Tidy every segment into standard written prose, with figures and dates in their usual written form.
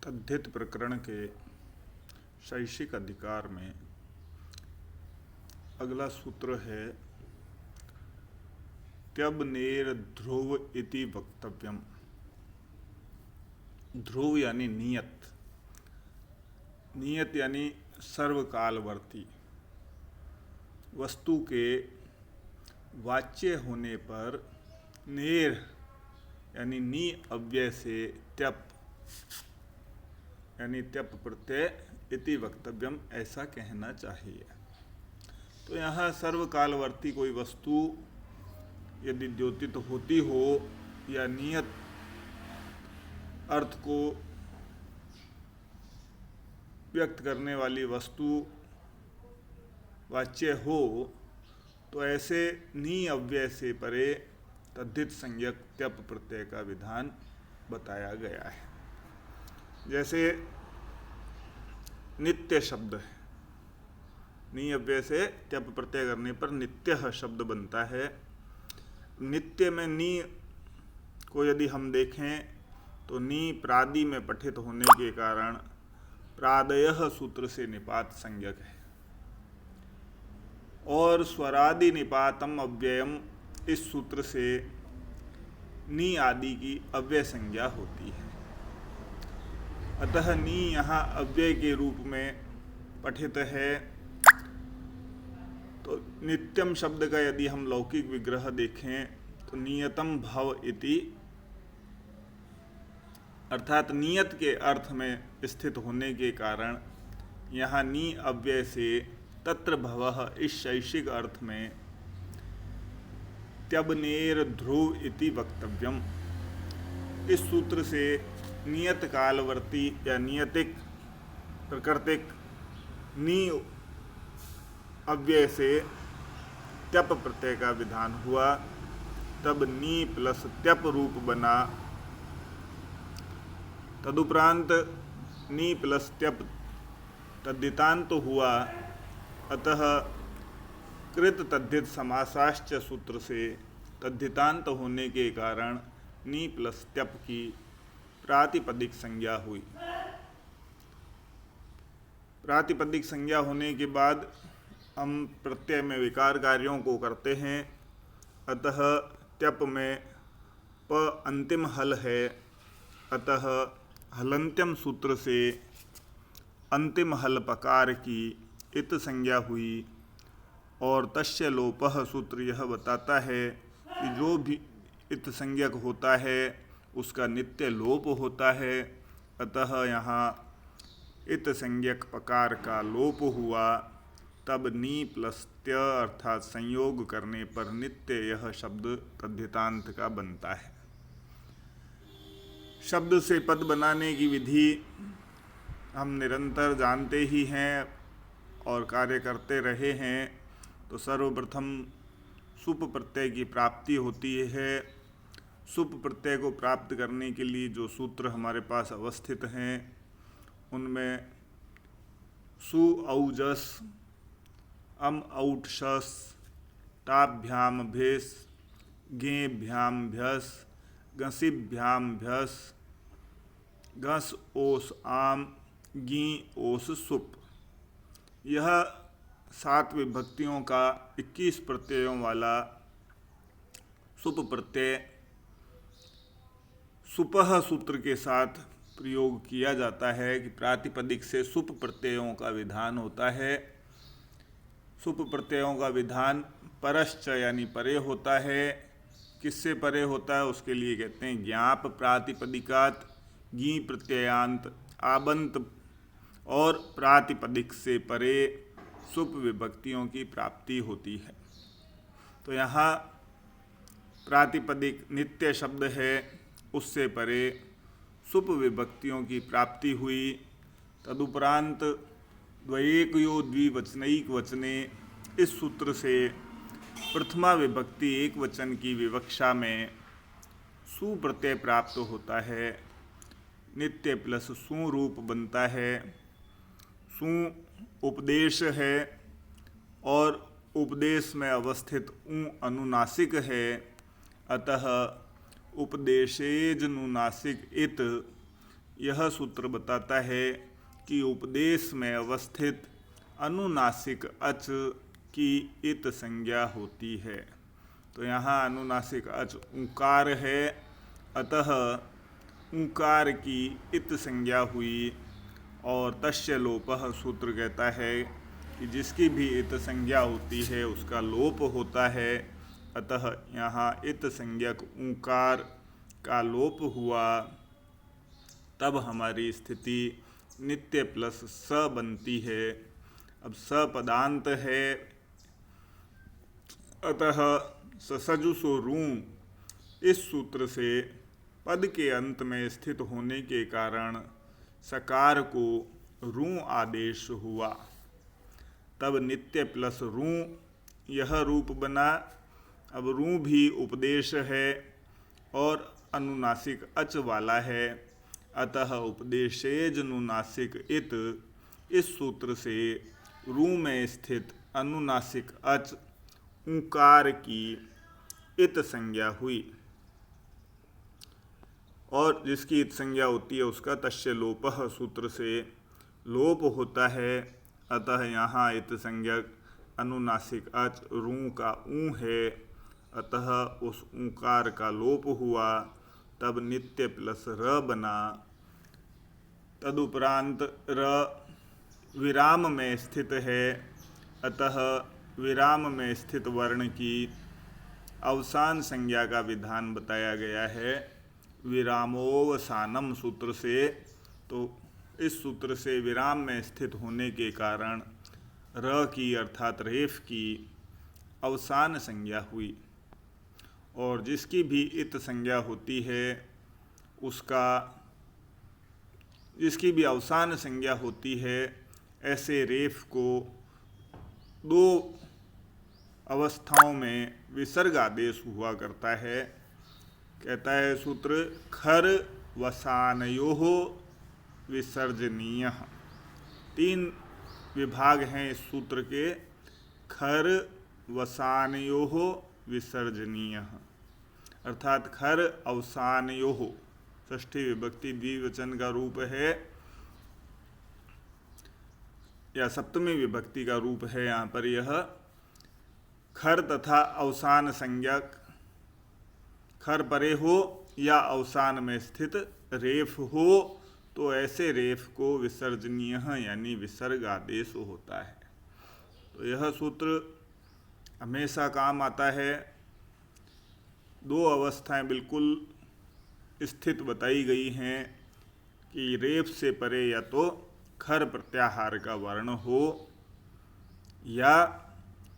तद्धित प्रकरण के शैक्षिक अधिकार में अगला सूत्र है त्यबनेर ध्रुव इति वक्तव्यम। ध्रुव यानी नियत, नियत यानी सर्वकालवर्ती। वस्तु के वाच्य होने पर नेर यानी नी अव्यय से त्यप यानी त्यप प्रत्यय इति वक्तव्यम, ऐसा कहना चाहिए। तो यहाँ सर्वकालवर्ती कोई वस्तु यदि द्योतित होती हो या नियत अर्थ को व्यक्त करने वाली वस्तु वाच्य हो, तो ऐसे नी अव्यय से परे तद्धित संज्ञक त्यप प्रत्यय का विधान बताया गया है। जैसे नित्य शब्द है, नी अव्यय से त्यप प्रत्यय करने पर नित्य शब्द बनता है। नित्य में नी को यदि हम देखें तो नी प्रादि में पठित होने के कारण प्रादयः सूत्र से निपात संज्ञक है, और स्वरादि निपातम अव्ययम इस सूत्र से नी आदि की अव्यय संज्ञा होती है। अतः नी यहाँ अव्यय के रूप में पठित है। तो नित्यम शब्द का यदि हम लौकिक विग्रह देखें तो नियतम भव इति, अर्थात नियत के अर्थ में स्थित होने के कारण यहाँ नी अव्यय से तत्र भवः इस शैक्षिक अर्थ में त्यबनेर ध्रुव इति वक्तव्यम। इस सूत्र से नियत कालवर्ती या नियतिक प्राकृतिक नी अव्यय से त्यप प्रत्यय का विधान हुआ। तब नी प्लस त्यप रूप बना। तदुपरांत नी प्लस त्यप तद्धितांत हुआ। अतः कृत तद्धित समासाश्च सूत्र से तद्धितांत होने के कारण नी प्लस त्यप की प्रातिपदिक संज्ञा हुई। प्रातिपदिक संज्ञा होने के बाद हम प्रत्यय में विकार कार्यों को करते हैं। अतः त्यप में प अंतिम हल है, अतः हलंत्यम सूत्र से अंतिम हल पकार की इत संज्ञा हुई। और तस्य लोपः सूत्र यह बताता है कि जो भी इत संज्ञक होता है उसका नित्य लोप होता है। अतः यहाँ इत संज्ञक पकार का लोप हुआ। तब नी प्लस त्य अर्थात संयोग करने पर नित्य यह शब्द तद्धितांत का बनता है। शब्द से पद बनाने की विधि हम निरंतर जानते ही हैं और कार्य करते रहे हैं। तो सर्वप्रथम सुप प्रत्यय की प्राप्ति होती है। सुप प्रत्यय को प्राप्त करने के लिए जो सूत्र हमारे पास अवस्थित हैं उनमें सु औजस, अम औठशस, टाभ्याम भेस, गेभ्याम भ्यस, गसिभ्याम भ्यस, गस ओस आम, गी ओस सुप, यह 7 विभक्तियों का 21 प्रत्ययों वाला सुप प्रत्यय सुपह सूत्र के साथ प्रयोग किया जाता है कि प्रातिपदिक से सुप प्रत्ययों का विधान होता है। सुप प्रत्ययों का विधान परश्च यानी परे होता है। किससे परे होता है उसके लिए कहते हैं ज्ञाप प्रातिपदिकात, गी प्रत्ययांत, आबंत और प्रातिपदिक से परे सुप विभक्तियों की प्राप्ति होती है। तो यहाँ प्रातिपदिक नित्य शब्द है, उससे परे सुप विभक्तियों की प्राप्ति हुई। तदुपरांत द्वयेकयो द्विवचनैक वचने इस सूत्र से प्रथमा विभक्ति एक वचन की विवक्षा में सु प्रत्यय प्राप्त होता है। नित्य प्लस सु रूप बनता है। सु उपदेश है और उपदेश में अवस्थित उ अनुनासिक है। अतः उपदेशेज नुनासिक इत यह सूत्र बताता है कि उपदेश में अवस्थित अनुनासिक अच की इत संज्ञा होती है। तो यहाँ अनुनासिक अच ऊकार है, अतः ऊकार की इत संज्ञा हुई। और तस्य लोपः सूत्र कहता है कि जिसकी भी इत संज्ञा होती है उसका लोप होता है, अतः यहाँ इत संज्ञक ऊकार का लोप हुआ, तब हमारी स्थिति नित्य प्लस स बनती है। अब स पदांत है, अतः ससजुसो रू इस सूत्र से पद के अंत में स्थित होने के कारण सकार को रू आदेश हुआ। तब नित्य प्लस रू यह रूप बना। अब रू भी उपदेश है और अनुनासिक अच वाला है, अतः उपदेशेज अनुनासिक इत इस सूत्र से रू में स्थित अनुनासिक अच ऊकार की इत संज्ञा हुई। और जिसकी इत संज्ञा होती है उसका तस्य लोपः सूत्र से लोप होता है, अतः यहाँ इत संज्ञक अनुनासिक अच रू का ऊ है, अतः उस ऊकार का लोप हुआ, तब नित्य प्लस र बना। तदुपरांत र विराम में स्थित है, अतः विराम में स्थित वर्ण की अवसान संज्ञा का विधान बताया गया है विरामोवसानम सूत्र से। तो इस सूत्र से विराम में स्थित होने के कारण र की अर्थात रेफ की अवसान संज्ञा हुई। और जिसकी भी इत संज्ञा होती है उसका, जिसकी भी अवसान संज्ञा होती है, ऐसे रेफ को दो अवस्थाओं में विसर्ग आदेश हुआ करता है। कहता है सूत्र खर वसानयोः विसर्जनीयः। तीन विभाग हैं इस सूत्र के, खर वसानयोः विसर्जनीयः, अर्थात खर अवसानयोः षष्ठी विभक्ति द्विवचन का रूप है या सप्तमी विभक्ति का रूप है। यहाँ पर यह खर तथा अवसान संज्ञक खर परे हो या अवसान में स्थित रेफ हो, तो ऐसे रेफ को विसर्जनीय यानी विसर्ग आदेश होता है। तो यह सूत्र हमेशा काम आता है। दो अवस्थाएं बिल्कुल स्थित बताई गई हैं कि रेफ से परे या तो खर प्रत्याहार का वर्ण हो या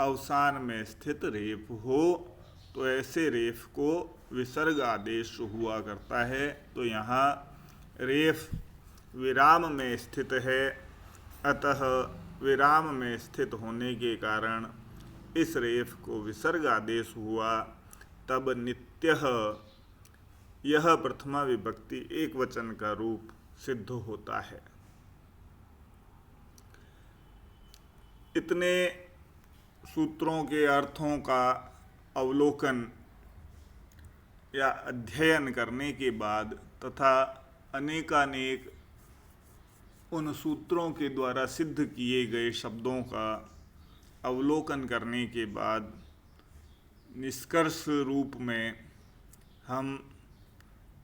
अवसान में स्थित रेफ हो, तो ऐसे रेफ को विसर्ग आदेश हुआ करता है। तो यहाँ रेफ विराम में स्थित है, अतः विराम में स्थित होने के कारण इस रेफ को विसर्ग आदेश हुआ, तब नित्यः यह प्रथमा विभक्ति एक वचन का रूप सिद्ध होता है। इतने सूत्रों के अर्थों का अवलोकन या अध्ययन करने के बाद तथा अनेकानेक उन सूत्रों के द्वारा सिद्ध किए गए शब्दों का अवलोकन करने के बाद निष्कर्ष रूप में हम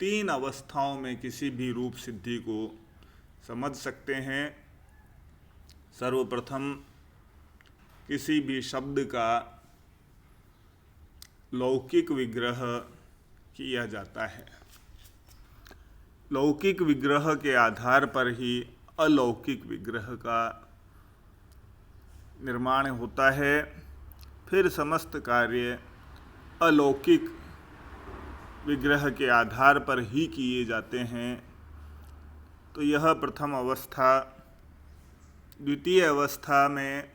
तीन अवस्थाओं में किसी भी रूप सिद्धि को समझ सकते हैं। सर्वप्रथम किसी भी शब्द का लौकिक विग्रह किया जाता है। लौकिक विग्रह के आधार पर ही अलौकिक विग्रह का निर्माण होता है। फिर समस्त कार्य अलौकिक विग्रह के आधार पर ही किए जाते हैं। तो यह प्रथम अवस्था। द्वितीय अवस्था में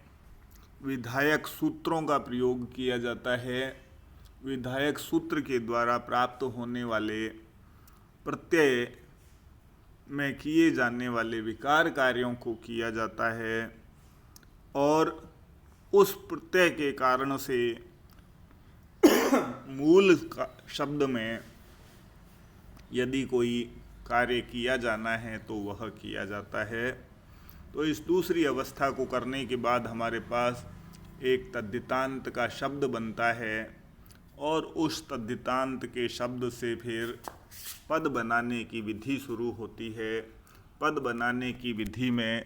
विधायक सूत्रों का प्रयोग किया जाता है। विधायक सूत्र के द्वारा प्राप्त होने वाले प्रत्यय में किए जाने वाले विकार कार्यों को किया जाता है और उस प्रत्यय के कारण से मूल शब्द में यदि कोई कार्य किया जाना है तो वह किया जाता है। तो इस दूसरी अवस्था को करने के बाद हमारे पास एक तद्धितांत का शब्द बनता है और उस तद्धितांत के शब्द से फिर पद बनाने की विधि शुरू होती है। पद बनाने की विधि में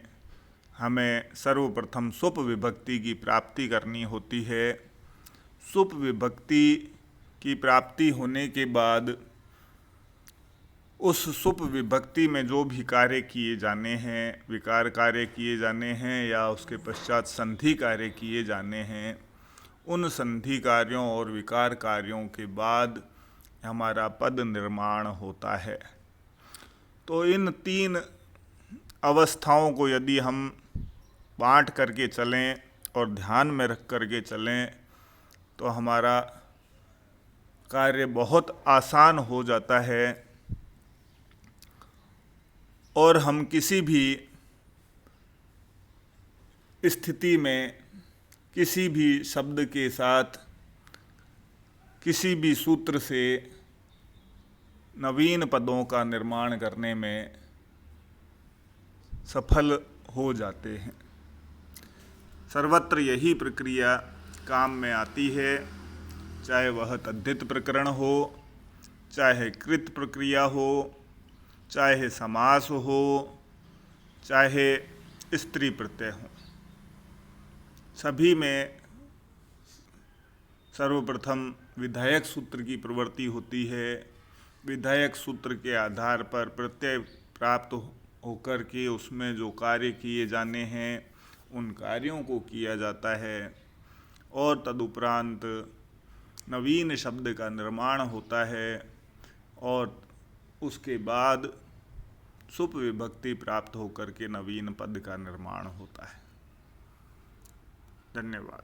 हमें सर्वप्रथम सुप विभक्ति की प्राप्ति करनी होती है। सुप विभक्ति की प्राप्ति होने के बाद उस सुप विभक्ति में जो भी कार्य किए जाने हैं, विकार कार्य किए जाने हैं या उसके पश्चात संधि कार्य किए जाने हैं, उन संधि कार्यों और विकार कार्यों के बाद हमारा पद निर्माण होता है। तो इन 3 अवस्थाओं को यदि हम बांट करके चलें और ध्यान में रख करके चलें तो हमारा कार्य बहुत आसान हो जाता है और हम किसी भी स्थिति में किसी भी शब्द के साथ किसी भी सूत्र से नवीन पदों का निर्माण करने में सफल हो जाते हैं। सर्वत्र यही प्रक्रिया काम में आती है, चाहे वह तद्धित प्रकरण हो, चाहे कृत प्रक्रिया हो, चाहे समास हो, चाहे स्त्री प्रत्यय हो। सभी में सर्वप्रथम विधायक सूत्र की प्रवृत्ति होती है। विधायक सूत्र के आधार पर प्रत्यय प्राप्त होकर के उसमें जो कार्य किए जाने हैं उन कार्यों को किया जाता है और तदुपरांत नवीन शब्द का निर्माण होता है और उसके बाद सुप विभक्ति प्राप्त होकर के नवीन पद का निर्माण होता है। धन्यवाद।